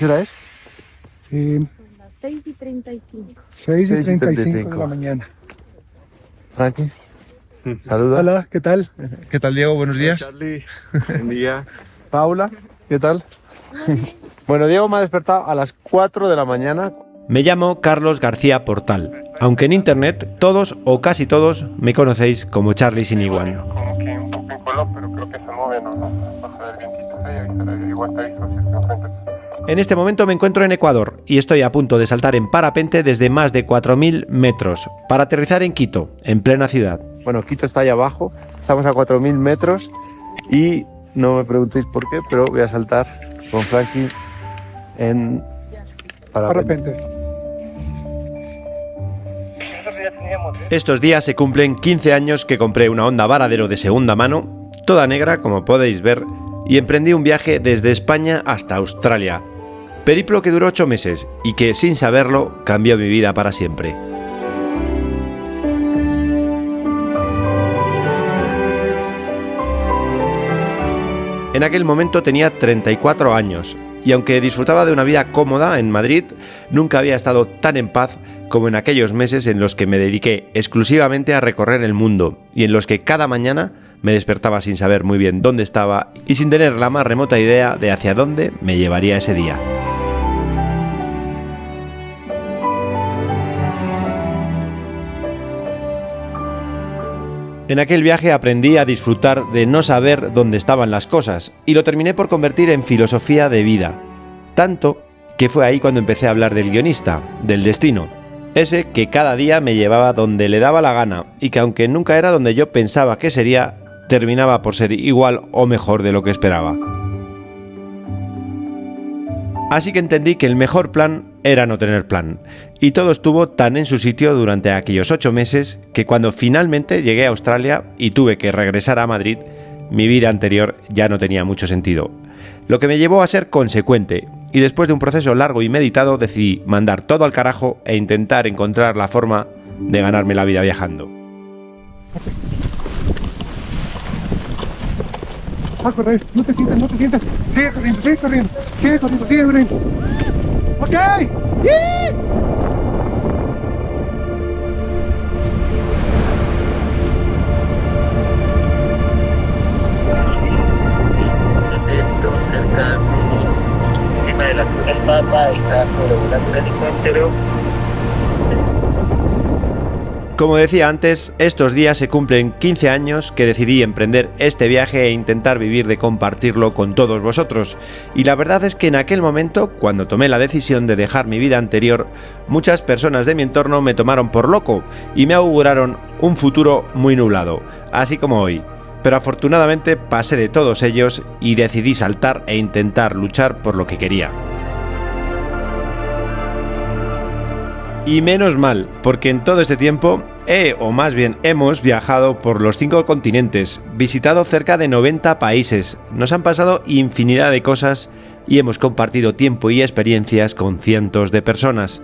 ¿Qué hora es? Son las 6:35. 6:35 de la mañana. Frankie, saluda. Hola, ¿qué tal? ¿Qué tal, Diego? Buenos días. Charlie, buen día. Paula, ¿qué tal? Bueno, Diego me ha despertado a las 4 de la mañana. Me llamo Carlos García Portal, aunque en internet todos o casi todos me conocéis como Charlie sin igual. Como que un poco en color, pero creo que se mueve, ¿no? Baja del vientito, igual está ahí, se enfrenta. En este momento me encuentro en Ecuador y estoy a punto de saltar en parapente desde más de 4.000 metros para aterrizar en Quito, en plena ciudad. Bueno, Quito está ahí abajo, estamos a 4.000 metros y no me preguntéis por qué, pero voy a saltar con Frankie en parapente. Estos días se cumplen 15 años que compré una Honda Varadero de segunda mano, toda negra como podéis ver, y emprendí un viaje desde España hasta Australia. Periplo que duró 8 meses y que, sin saberlo, cambió mi vida para siempre. En aquel momento tenía 34 años y aunque disfrutaba de una vida cómoda en Madrid, nunca había estado tan en paz como en aquellos meses en los que me dediqué exclusivamente a recorrer el mundo y en los que cada mañana me despertaba sin saber muy bien dónde estaba y sin tener la más remota idea de hacia dónde me llevaría ese día. En aquel viaje aprendí a disfrutar de no saber dónde estaban las cosas y lo terminé por convertir en filosofía de vida. Tanto que fue ahí cuando empecé a hablar del guionista, del destino. Ese que cada día me llevaba donde le daba la gana y que aunque nunca era donde yo pensaba que sería, terminaba por ser igual o mejor de lo que esperaba. Así que entendí que el mejor plan era no tener plan, y todo estuvo tan en su sitio durante aquellos 8 meses que cuando finalmente llegué a Australia y tuve que regresar a Madrid, mi vida anterior ya no tenía mucho sentido. Lo que me llevó a ser consecuente, y después de un proceso largo y meditado decidí mandar todo al carajo e intentar encontrar la forma de ganarme la vida viajando. A correr, no te sientas, no te sientas. Sigue corriendo, sigue corriendo, sigue corriendo, sigue corriendo. ¡Ok! ¡Sí! Encima de la zona del mapa está sobrevolando un helicóptero. Como decía antes, estos días se cumplen 15 años que decidí emprender este viaje e intentar vivir de compartirlo con todos vosotros. Y la verdad es que en aquel momento, cuando tomé la decisión de dejar mi vida anterior, muchas personas de mi entorno me tomaron por loco y me auguraron un futuro muy nublado, así como hoy. Pero afortunadamente pasé de todos ellos y decidí saltar e intentar luchar por lo que quería. Y menos mal, porque en todo este tiempo o más bien hemos viajado por los 5 continentes, visitado cerca de 90 países, nos han pasado infinidad de cosas y hemos compartido tiempo y experiencias con cientos de personas.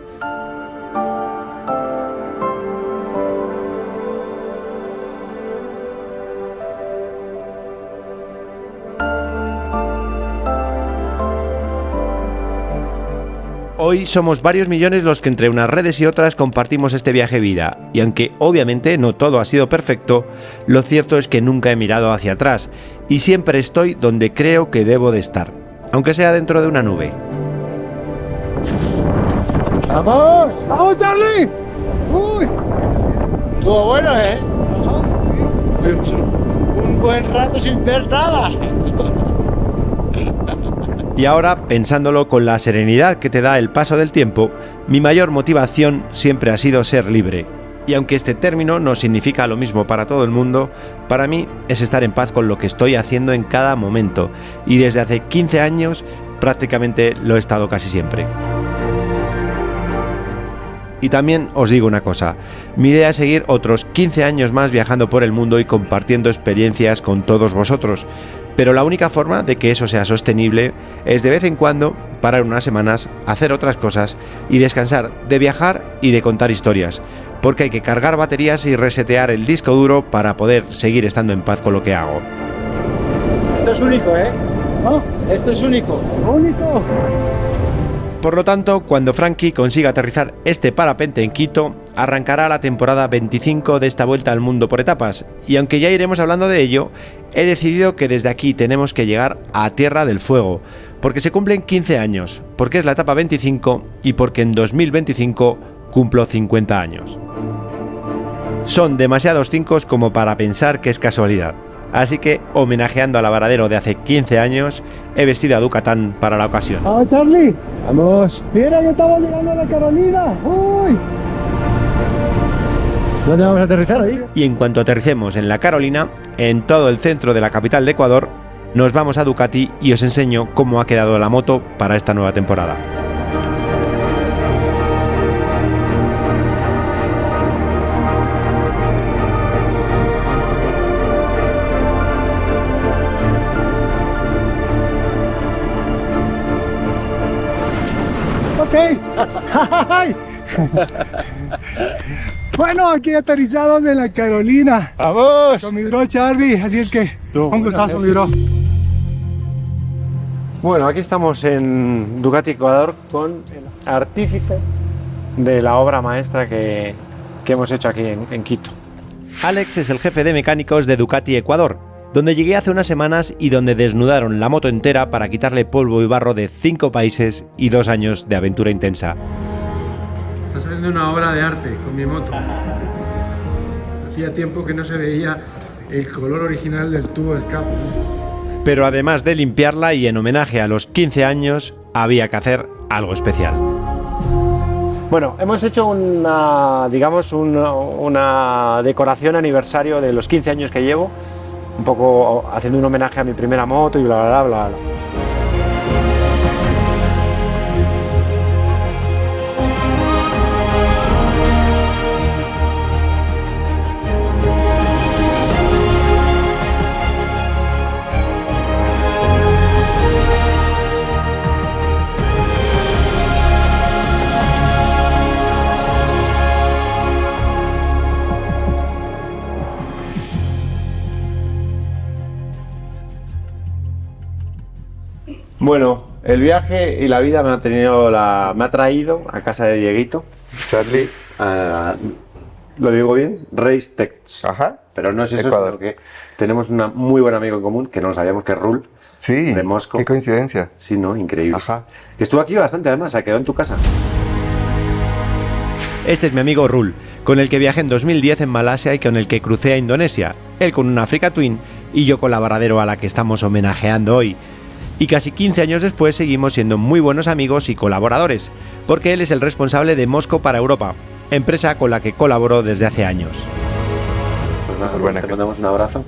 Hoy somos varios millones los que entre unas redes y otras compartimos este viaje vida, y aunque obviamente no todo ha sido perfecto, lo cierto es que nunca he mirado hacia atrás, y siempre estoy donde creo que debo de estar, aunque sea dentro de una nube. ¡Vamos! ¡Vamos, Charlie! ¡Uy! Estuvo bueno, ¿eh? Sí. Un buen rato sin ver nada. Y ahora, pensándolo con la serenidad que te da el paso del tiempo, mi mayor motivación siempre ha sido ser libre. Y aunque este término no significa lo mismo para todo el mundo, para mí es estar en paz con lo que estoy haciendo en cada momento. Y desde hace 15 años prácticamente lo he estado casi siempre. Y también os digo una cosa, mi idea es seguir otros 15 años más viajando por el mundo y compartiendo experiencias con todos vosotros, pero la única forma de que eso sea sostenible es de vez en cuando parar unas semanas, hacer otras cosas y descansar de viajar y de contar historias, porque hay que cargar baterías y resetear el disco duro para poder seguir estando en paz con lo que hago. Esto es único, ¿eh? ¿No? Esto es único. ¡Único! Por lo tanto, cuando Frankie consiga aterrizar este parapente en Quito, arrancará la temporada 25 de esta vuelta al mundo por etapas, y aunque ya iremos hablando de ello, he decidido que desde aquí tenemos que llegar a Tierra del Fuego, porque se cumplen 15 años, porque es la etapa 25 y porque en 2025 cumplo 50 años. Son demasiados 5 como para pensar que es casualidad. Así que, homenajeando al Varadero de hace 15 años, he vestido a Ducatán para la ocasión. ¡Vamos, Charlie! ¡Vamos! ¡Mira que estamos llegando a la Carolina! ¡Uy! ¿Dónde vamos a aterrizar ahí? Y en cuanto aterricemos en la Carolina, en todo el centro de la capital de Ecuador, nos vamos a Ducati y os enseño cómo ha quedado la moto para esta nueva temporada. ¡Ay! Bueno, aquí aterrizados en la Carolina. ¡Vamos! Con mi bro Charlie, así es que un gustazo, mi bro. Bueno, aquí estamos en Ducati Ecuador con el artífice de la obra maestra que hemos hecho aquí en Quito. Alex es el jefe de mecánicos de Ducati Ecuador, donde llegué hace unas semanas y donde desnudaron la moto entera para quitarle polvo y barro de 5 países y 2 años de aventura intensa. Estás haciendo una obra de arte con mi moto. Hacía tiempo que no se veía el color original del tubo de escape. Pero además de limpiarla y en homenaje a los 15 años, había que hacer algo especial. Bueno, hemos hecho una decoración aniversario de los 15 años que llevo, un poco haciendo un homenaje a mi primera moto y bla bla bla bla. Bueno, el viaje y la vida me ha traído a casa de Dieguito, Charlie, ¿lo digo bien? Race Tech. Ajá. Pero no es eso, Ecuador. porque tenemos un muy buen amigo en común, que no sabíamos que es Rul, Sí, de Moscú. qué coincidencia. Sí, ¿no? Increíble. Ajá. Que estuvo aquí bastante, además, se quedó en tu casa. Este es mi amigo Rul, con el que viajé en 2010 en Malasia y con el que crucé a Indonesia, él con una Africa Twin y yo con la Varadero a la que estamos homenajeando hoy. Y casi 15 años después seguimos siendo muy buenos amigos y colaboradores, porque él es el responsable de Moscú para Europa, empresa con la que colaboro desde hace años. Pues nada, Buena te que- mandamos un abrazo.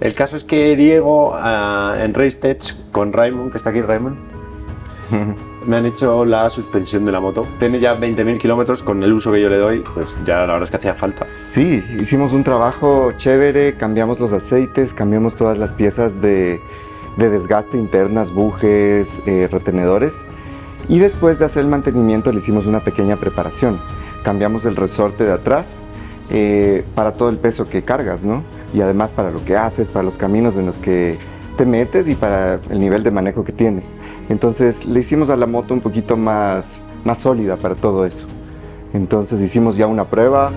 El caso es que Diego, en Race Tech, con Raymond, que está aquí, Raymond, me han hecho la suspensión de la moto. Tiene ya 20.000 kilómetros, con el uso que yo le doy, pues ya la verdad es que hacía falta. Sí, hicimos un trabajo chévere, cambiamos los aceites, cambiamos todas las piezas de desgaste internas, bujes, retenedores. Y después de hacer el mantenimiento le hicimos una pequeña preparación. Cambiamos el resorte de atrás para todo el peso que cargas, ¿no? Y además para lo que haces, para los caminos en los que te metes y para el nivel de manejo que tienes. Entonces le hicimos a la moto un poquito más sólida para todo eso. Entonces hicimos ya una prueba.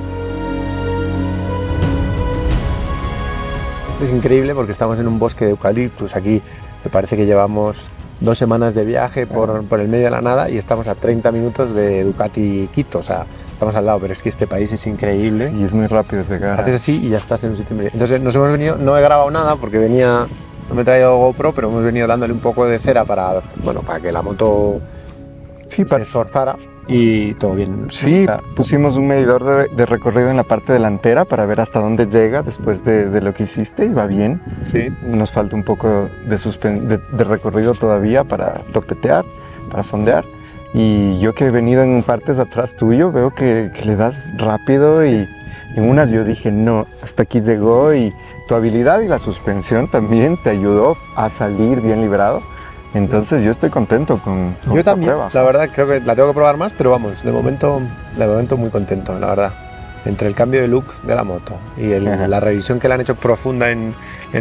Esto es increíble porque estamos en un bosque de eucaliptus aquí. Me parece que llevamos 2 semanas de viaje por el medio de la nada y estamos a 30 minutos de Ducati Quito. O sea, estamos al lado, pero es que este país es increíble. Y es muy rápido llegar. Haces así y ya estás en un sitio. Entonces nos hemos venido, no he grabado nada porque no me he traído GoPro, pero hemos venido dándole un poco de cera para que la moto Sí, se esforzara y todo bien. Sí, pusimos un medidor de recorrido en la parte delantera para ver hasta dónde llega después de lo que hiciste y va bien. Sí. Nos falta un poco de recorrido todavía para topetear, para fondear. Y yo que he venido en partes atrás tuyo, veo que le das rápido y en unas yo dije, no, hasta aquí llegó y tu habilidad y la suspensión también te ayudó a salir bien librado. Entonces yo estoy contento con Yo esta también, prueba. la verdad, creo que la tengo que probar más, pero vamos, de momento muy contento, la verdad. Entre el cambio de look de la moto y la revisión que le han hecho profunda en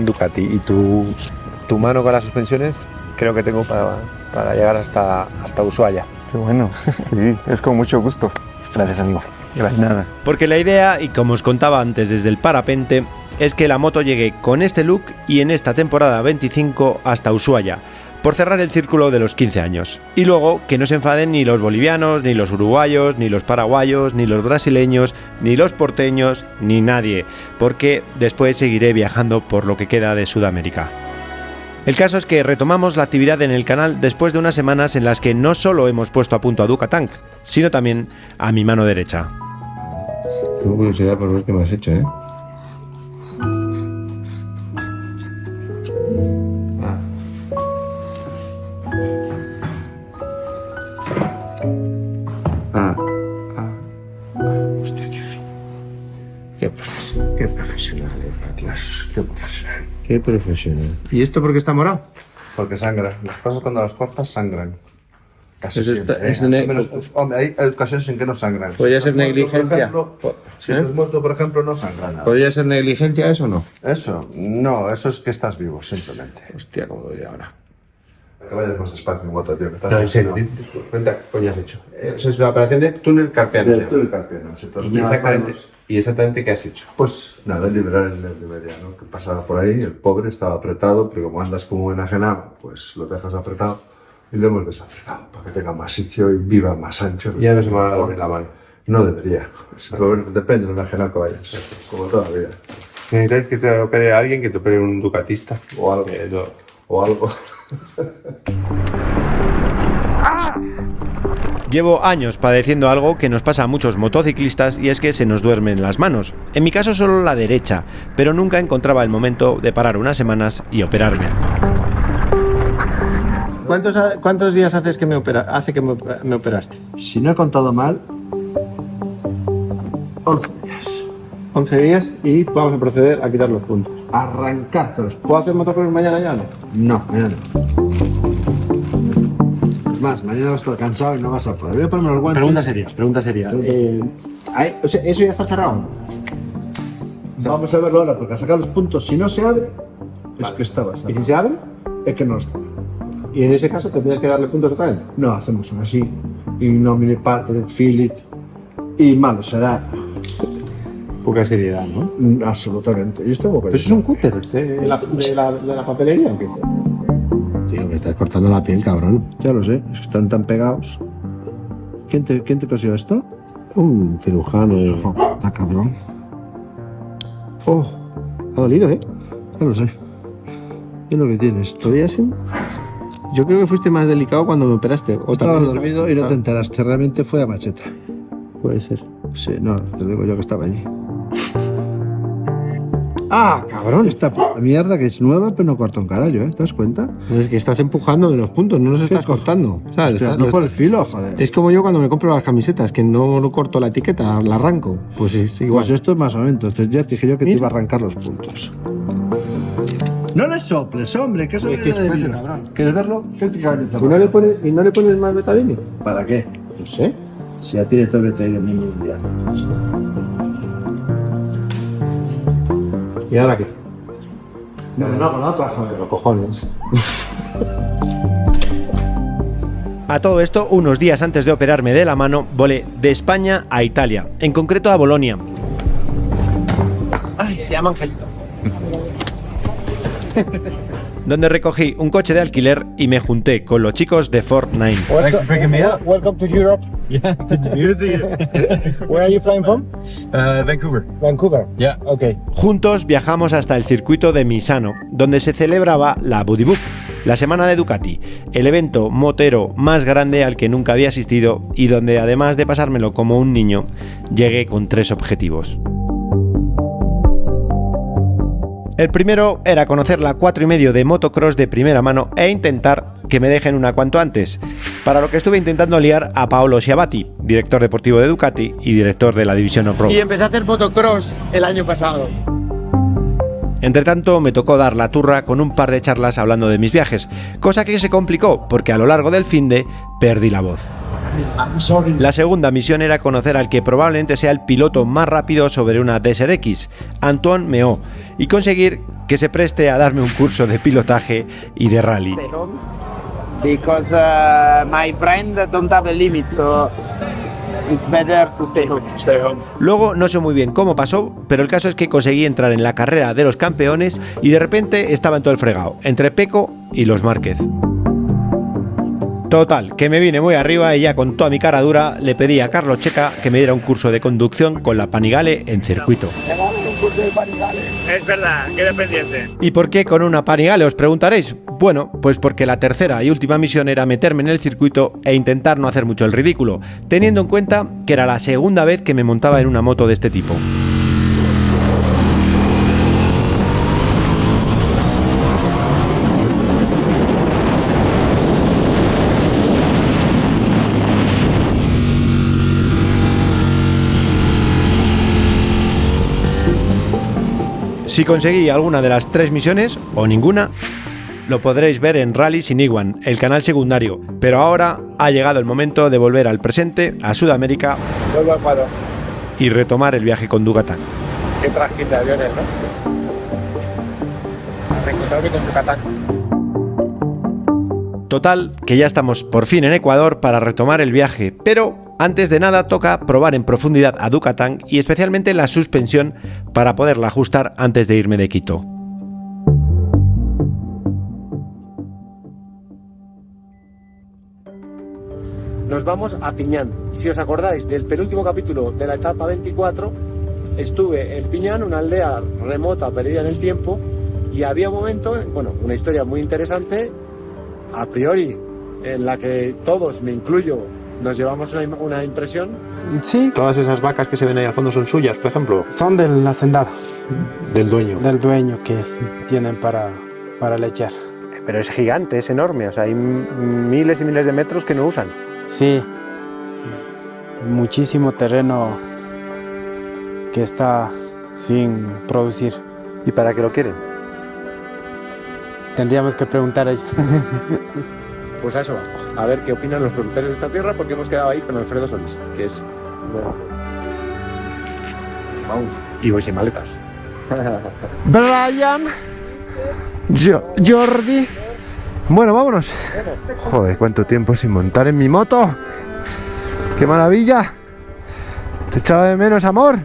Ducati y tu mano con las suspensiones, creo que tengo para llegar hasta Ushuaia. Qué bueno. Sí, es con mucho gusto. Gracias, amigo. Nada. Porque la idea, y como os contaba antes desde el parapente, es que la moto llegue con este look y en esta temporada 25 hasta Ushuaia, por cerrar el círculo de los 15 años. Y luego que no se enfaden ni los bolivianos, ni los uruguayos, ni los paraguayos, ni los brasileños, ni los porteños, ni nadie, porque después seguiré viajando por lo que queda de Sudamérica. El caso es que retomamos la actividad en el canal después de unas semanas en las que no solo hemos puesto a punto a Duca Tank, sino también a mi mano derecha. Tengo curiosidad por ver qué me has hecho, ¿eh? Hostia, qué fino. Qué profesional, Dios, qué profesional. Qué profesional. ¿Y esto por qué está morado? Porque sangra. Las cosas cuando las cortas sangran. Casi Eso siempre. está- es ne- Hombre, hay ocasiones en que no sangran. Podría Si ser estás muerto, negligencia. por ejemplo, si estás muerto, por ejemplo, no sangra nada. ¿Podría ser negligencia eso o no? Eso, no, eso es que estás vivo, simplemente. Hostia, cómo doy ahora. Que vayas más despacio en moto, tío. Que estás No, en serio, cuenta qué coño has hecho. Eso es la operación de túnel carpiano. Del túnel carpiano. Se te ordenan las manos. ¿Y exactamente qué has hecho? Pues nada, liberar el nervio mediano que pasaba por ahí. El pobre estaba apretado, pero como andas como enajenado, pues lo dejas apretado y lo hemos desapretado para que tenga más sitio y viva más ancho. Ya no se me va a dormir la mano. No debería. Depende del enajenado que vayas, como toda la vida. ¿Necesitáis que te opere alguien, que te opere un ducatista? O algo. O algo. Llevo años padeciendo algo que nos pasa a muchos motociclistas y es que se nos duermen las manos. En mi caso solo la derecha, pero nunca encontraba el momento de parar unas semanas y operarme. ¿Cuántos días hace que me operaste? Si no he contado mal, 11 días. 11 días y vamos a proceder a quitar los puntos. Arrancártelos. ¿Puedo hacer motocross mañana ya no? No, mañana no. Es más, mañana vas a estar cansado y no vas a poder. Voy a ponerme los guantes. Pregunta seria. O sea, ¿eso ya está cerrado? Vamos a verlo ahora, porque a sacar los puntos, si no se abre, es que está ¿Y bastante. si se abre? Es que no está. ¿Y en ese caso tendrías que darle puntos otra vez? No, hacemos una así. Y nomine pater, filit. Y malo será. Poca seriedad, ¿no? Absolutamente. Y esto es ¿Pero eso es un cúter de la papelería o qué? Tío, me estás cortando la piel, cabrón. Ya lo sé, es que están tan pegados. ¿Quién te cosió esto? Un cirujano. Está cabrón. Oh, ha dolido, ¿eh? Ya lo sé. Es lo que tienes. ¿Todavía sí? Yo creo que fuiste más delicado cuando me operaste. Estabas dormido y no te enteraste. Realmente fue a macheta. Puede ser. Sí, no, te lo digo yo que estaba allí. ¡Ah, cabrón! Esta mierda que es nueva, pero no corta un carallo, ¿eh? ¿Te das cuenta? No, es que estás empujando de los puntos, no los estás cortando. ¿Sabes? Hostia, no por el filo, joder. Es como yo cuando me compro las camisetas, que no corto la etiqueta, la arranco. Pues es igual. Pues esto es más o menos. Entonces ya te dije yo que te iba a arrancar los puntos. No le soples, hombre, que eso Es que viene de es virus. cabrón. ¿Quieres verlo? ¿Qué te cago en esta ¿Y no le pones más betadine? ¿Para qué? No sé. Si ya tiene todo el veterinario mundial. ¿Y ahora qué? No, con la otra, joder. Los cojones. A todo esto, unos días antes de operarme de la mano, volé de España a Italia, en concreto a Bolonia. Ay, se llama Angelito. Donde recogí un coche de alquiler y me junté con los chicos de Fortnite. Thanks for picking me up. Welcome to Europe. Yeah, good to see you. Where are you flying from? Vancouver. Vancouver. Yeah. Okay. Juntos viajamos hasta el circuito de Misano, donde se celebraba la Buddy Book, la semana de Ducati, el evento motero más grande al que nunca había asistido y donde además de pasármelo como un niño, llegué con 3 objetivos. El primero era conocer la 4,5 de motocross de primera mano e intentar que me dejen una cuanto antes, para lo que estuve intentando liar a Paolo Schiavati, director deportivo de Ducati y director de la división off-road. Y empecé a hacer motocross el año pasado. Entre tanto, me tocó dar la turra con un par de charlas hablando de mis viajes, cosa que se complicó porque a lo largo del finde perdí la voz. La segunda misión era conocer al que probablemente sea el piloto más rápido sobre una Desert X, Antoine Meo, y conseguir que se preste a darme un curso de pilotaje y de rally. because my brand don't have a limit, so it's better to stay home. Luego no sé muy bien cómo pasó, pero el caso es que conseguí entrar en la carrera de los campeones y de repente estaba en todo el fregado, entre Peco y los Márquez. Total, que me vine muy arriba y ya con toda mi cara dura le pedí a Carlos Checa que me diera un curso de conducción con la Panigale en circuito. Es verdad, queda pendiente. ¿Y por qué con una Panigale, os preguntaréis? Bueno, pues porque la tercera y última misión era meterme en el circuito e intentar no hacer mucho el ridículo, teniendo en cuenta que era la segunda vez que me montaba en una moto de este tipo. Si conseguí alguna de las 3 misiones, o ninguna, lo podréis ver en Rally Sin Iguan, el canal secundario. Pero ahora ha llegado el momento de volver al presente, a Sudamérica, Vuelvo a Ecuador. y retomar el viaje con Ducatán. Qué trajín de aviones, ¿no? Reencontrarme con Yucatán. Total, que ya estamos por fin en Ecuador para retomar el viaje, pero antes de nada toca probar en profundidad a Ducatán y especialmente la suspensión para poderla ajustar antes de irme de Quito. Nos vamos a Piñán. Si os acordáis del penúltimo capítulo de la etapa 24, estuve en Piñán, una aldea remota, perdida en el tiempo, y había un momento, bueno, una historia muy interesante, a priori, en la que todos, me incluyo, nos llevamos una impresión. Sí, Todas esas vacas que se ven ahí al fondo son suyas, por ejemplo. son del hacendado, Del dueño. del dueño tienen para lechear. Pero es gigante, es enorme, o sea, hay miles y miles de metros que no usan. Sí, muchísimo terreno que está sin producir. ¿Y para qué lo quieren? Tendríamos que preguntar a ellos. Pues a eso vamos, a ver qué opinan los productores de esta tierra, porque hemos quedado ahí con Alfredo Solís, que es... Vamos, y voy sin maletas. Brian, Jordi. Bueno, vámonos. Joder, cuánto tiempo sin montar en mi moto. ¡Qué maravilla! Te echaba de menos, amor.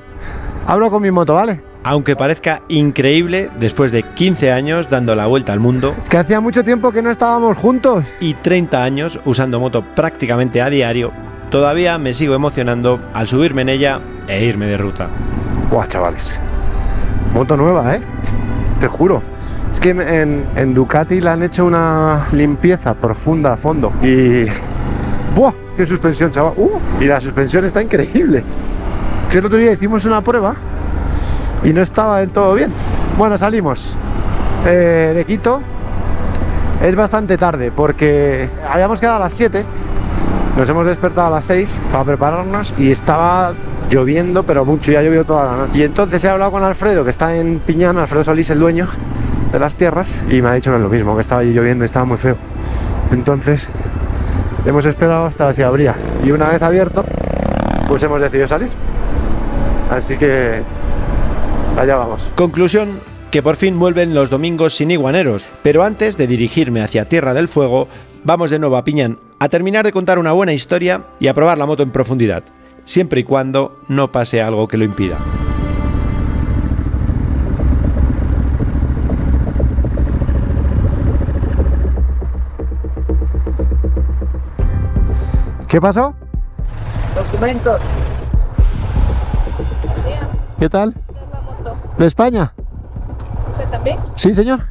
Hablo con mi moto, ¿vale? Aunque parezca increíble, después de 15 años dando la vuelta al mundo Es que hacía mucho tiempo que no estábamos juntos. y 30 años usando moto prácticamente a diario, todavía me sigo emocionando al subirme en ella e irme de ruta. Buah, chavales. Moto nueva, ¿eh? Te juro. Es que en Ducati le han hecho una limpieza profunda a fondo. Y... ¡buah! ¡Qué suspensión, chaval! Y la suspensión está increíble. Es que el otro día hicimos una prueba y no estaba del todo bien. Bueno, salimos de Quito. Es bastante tarde porque habíamos quedado a las 7. Nos hemos despertado a las 6 para prepararnos y estaba lloviendo, pero mucho, ya llovió toda la noche. Y entonces he hablado con Alfredo, que está en Piñán, Alfredo Solís, el dueño de las tierras, y me ha dicho que es lo mismo, que estaba allí lloviendo y estaba muy feo. Entonces hemos esperado hasta si abría, y una vez abierto pues hemos decidido salir, así que allá vamos. Conclusión, que por fin vuelven los domingos sin iguaneros, pero antes de dirigirme hacia Tierra del Fuego, vamos de nuevo a Piñán a terminar de contar una buena historia y a probar la moto en profundidad, siempre y cuando no pase algo que lo impida. ¿Qué pasó? Documentos. ¿Qué tal? ¿De España? ¿Usted también? Sí, señor.